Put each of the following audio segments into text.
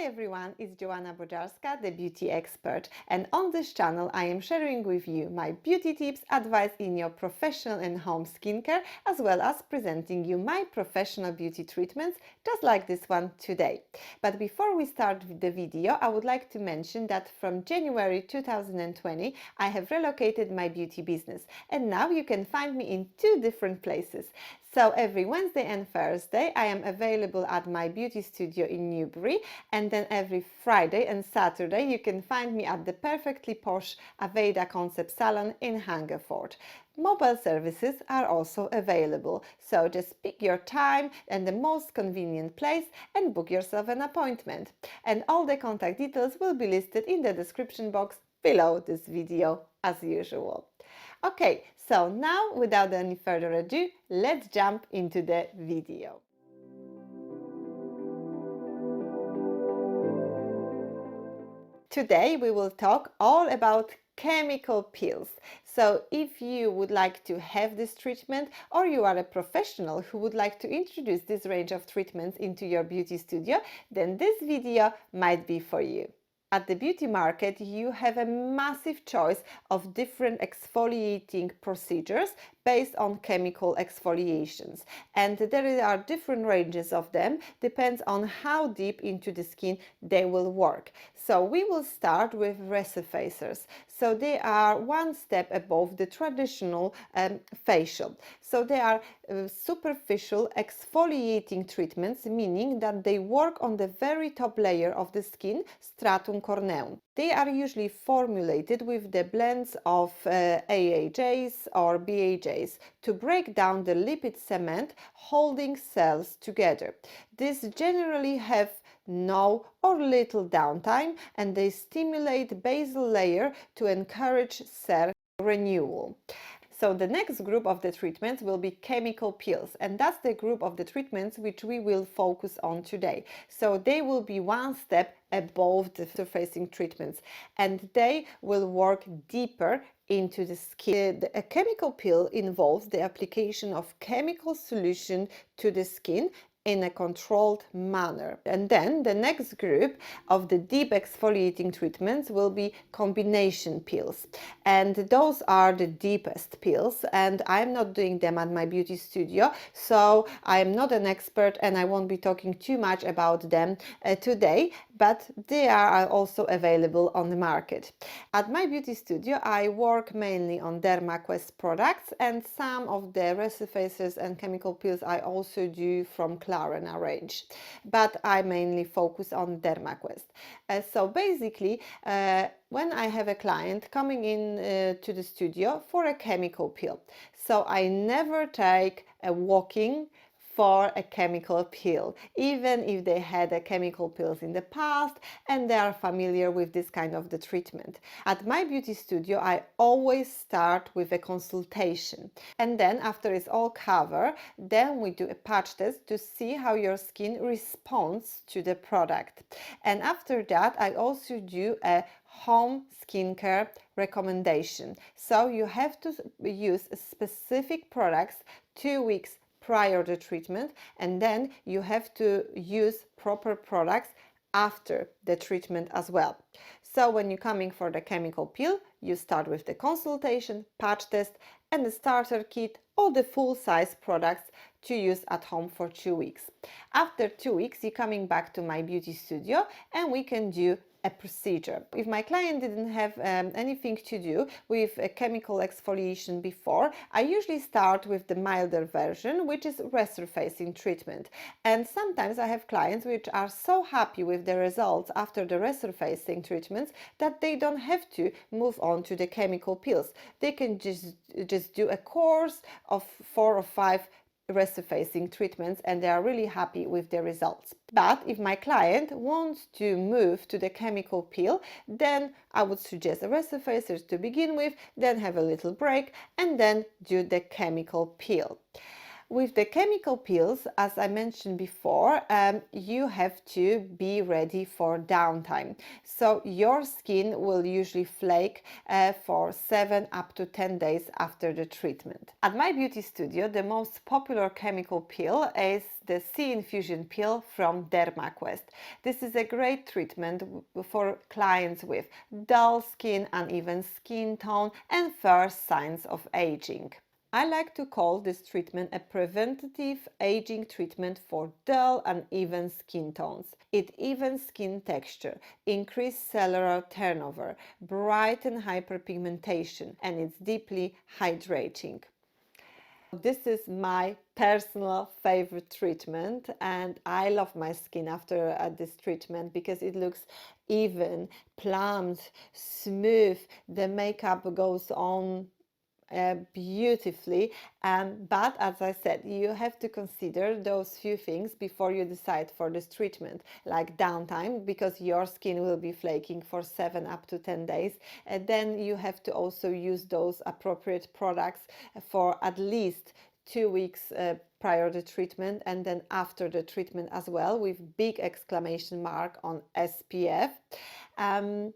everyone, it's Joanna Bojarska, the beauty expert, and on this channel I am sharing with you my beauty tips, advice in your professional and home skincare, as well as presenting you my professional beauty treatments, just like this one today. But before we start with the video, I would like to mention that from January 2020 I have relocated my beauty business, and now you can find me in two different places. So every Wednesday and Thursday I am available at my beauty studio in Newbury, and then every Friday and Saturday you can find me at the perfectly posh Aveda concept salon in Hungerford. Mobile services are also available, so just pick your time and the most convenient place and book yourself an appointment. And all the contact details will be listed in the description box below this video as usual. Okay, so now without any further ado, let's jump into the video. Today we will talk all about chemical peels. So if you would like to have this treatment, or you are a professional who would like to introduce this range of treatments into your beauty studio, then this video might be for you. At the beauty market, you have a massive choice of different exfoliating procedures based on chemical exfoliations, and there are different ranges of them, depends on how deep into the skin they will work. So we will start with resurfacers. So they are one step above the traditional facial. So they are superficial exfoliating treatments, meaning that they work on the very top layer of the skin, stratum corneum. They are usually formulated with the blends of AHAs or BHAs to break down the lipid cement holding cells together. These generally have no or little downtime, and they stimulate basal layer to encourage cell renewal. So the next group of the treatments will be chemical peels, and that's the group of the treatments which we will focus on today. So they will be one step above the surfacing treatments, and they will work deeper into the skin. A chemical peel involves the application of chemical solution to the skin in a controlled manner. And then the next group of the deep exfoliating treatments will be combination peels, and those are the deepest peels, and I'm not doing them at my beauty studio, so I'm not an expert and I won't be talking too much about them today, but they are also available on the market. At my beauty studio I work mainly on DermaQuest products, and some of the resurfacers and chemical peels I also do from range, but I mainly focus on DermaQuest. So basically, when I have a client coming in to the studio for a chemical peel, so I never take a walk-in for a chemical peel, even if they had a chemical peels in the past and they are familiar with this kind of the treatment. At my beauty studio, I always start with a consultation, and then after it's all covered, then we do a patch test to see how your skin responds to the product. And after that, I also do a home skincare recommendation. So you have to use specific products 2 weeks prior to treatment, and then you have to use proper products after the treatment as well. So when you're coming for the chemical peel, you start with the consultation, patch test, and the starter kit, or the full-size products to use at home for 2 weeks. After 2 weeks, you're coming back to my beauty studio and we can do a procedure. If my client didn't have anything to do with a chemical exfoliation before, I usually start with the milder version, which is resurfacing treatment. And sometimes I have clients which are so happy with the results after the resurfacing treatments that they don't have to move on to the chemical peels. They can just do a course of 4 or 5 resurfacing treatments, and they are really happy with the results. But if my client wants to move to the chemical peel, then I would suggest the resurfacers to begin with, then have a little break, and then do the chemical peel. With the chemical peels, as I mentioned before, you have to be ready for downtime. So your skin will usually flake for 7 up to 10 days after the treatment. At my beauty studio, the most popular chemical peel is the C Infusion peel from DermaQuest. This is a great treatment for clients with dull skin, uneven skin tone, and first signs of aging. I like to call this treatment a preventative aging treatment for dull and even skin tones. It evens skin texture, increases cellular turnover, brightens hyperpigmentation, and it's deeply hydrating. This is my personal favorite treatment, and I love my skin after this treatment because it looks even, plumped, smooth. The makeup goes on beautifully, but as I said, you have to consider those few things before you decide for this treatment, like downtime, because your skin will be flaking for 7 up to 10 days, and then you have to also use those appropriate products for at least 2 weeks prior to treatment, and then after the treatment as well, with big exclamation mark on SPF.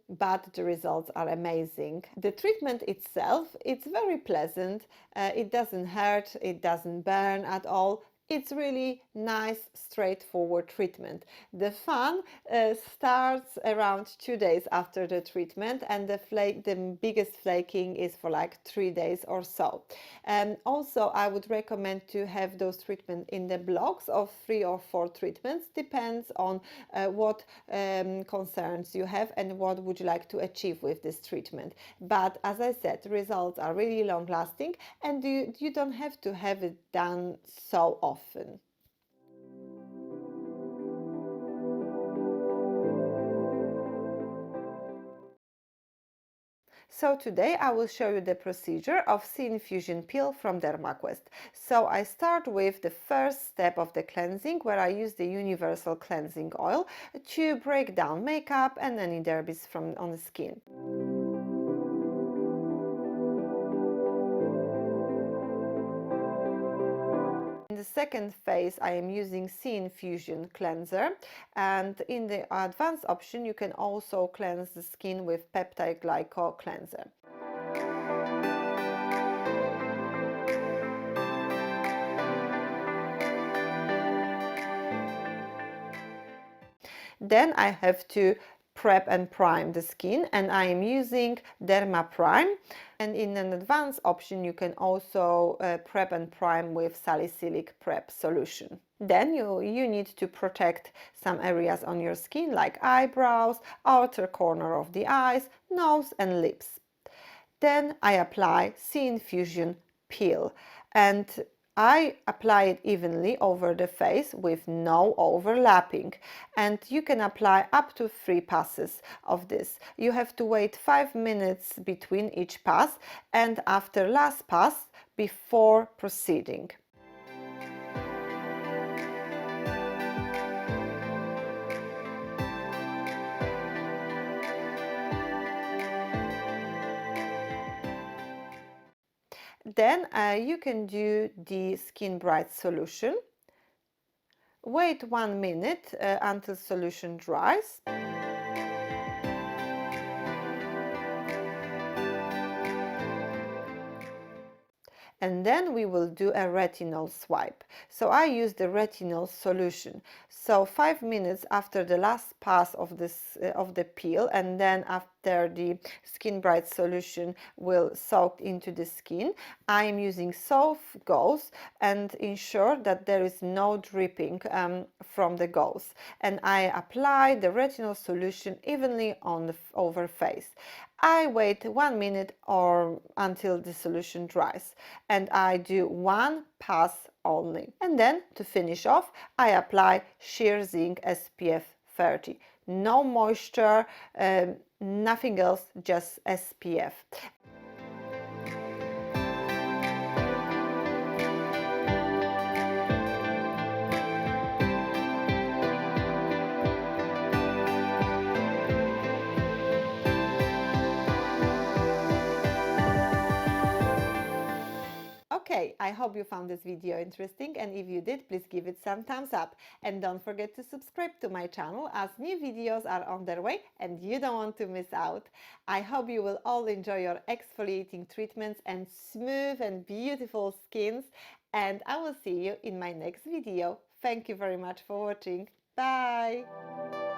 But the results are amazing. The treatment itself, it's very pleasant. It doesn't hurt, it doesn't burn at all. It's really nice, straightforward treatment. The fun starts around 2 days after the treatment, and the biggest flaking is for like 3 days or so. Also, I would recommend to have those treatments in the blocks of 3 or 4 treatments, depends on what concerns you have and what would you like to achieve with this treatment. But as I said, the results are really long lasting, and you don't have to have it done so often. So today I will show you the procedure of C Infusion peel from DermaQuest. So I start with the first step of the cleansing, where I use the universal cleansing oil to break down makeup and any derbys on the skin. In the second phase, I am using C Infusion cleanser, and in the advanced option you can also cleanse the skin with peptide glycol cleanser. Then I have to prep and prime the skin, and I am using Derma Prime, and in an advanced option you can also prep and prime with salicylic prep solution. Then you need to protect some areas on your skin, like eyebrows, outer corner of the eyes, nose and lips. Then I apply C Infusion peel, and I apply it evenly over the face with no overlapping, and you can apply up to 3 passes of this. You have to wait 5 minutes between each pass, and after last pass before proceeding. Then you can do the Skin Bright solution. Wait 1 minute until solution dries. And then we will do a retinol swipe. So I use the retinol solution. So 5 minutes after the last pass of the peel, and then after the Skin Bright solution will soak into the skin, I am using soft gauze and ensure that there is no dripping from the gauze. And I apply the retinol solution evenly on the over face. I wait 1 minute or until the solution dries, and I do 1 pass only. And then to finish off, I apply Sheer Zinc SPF 30. No moisture, nothing else, just SPF. Okay, Okay, I hope you found this video interesting, and if you did, please give it some thumbs up. And don't forget to subscribe to my channel, as new videos are on their way and you don't want to miss out. I hope you will all enjoy your exfoliating treatments and smooth and beautiful skins, and I will see you in my next video. Thank you very much for watching. Bye!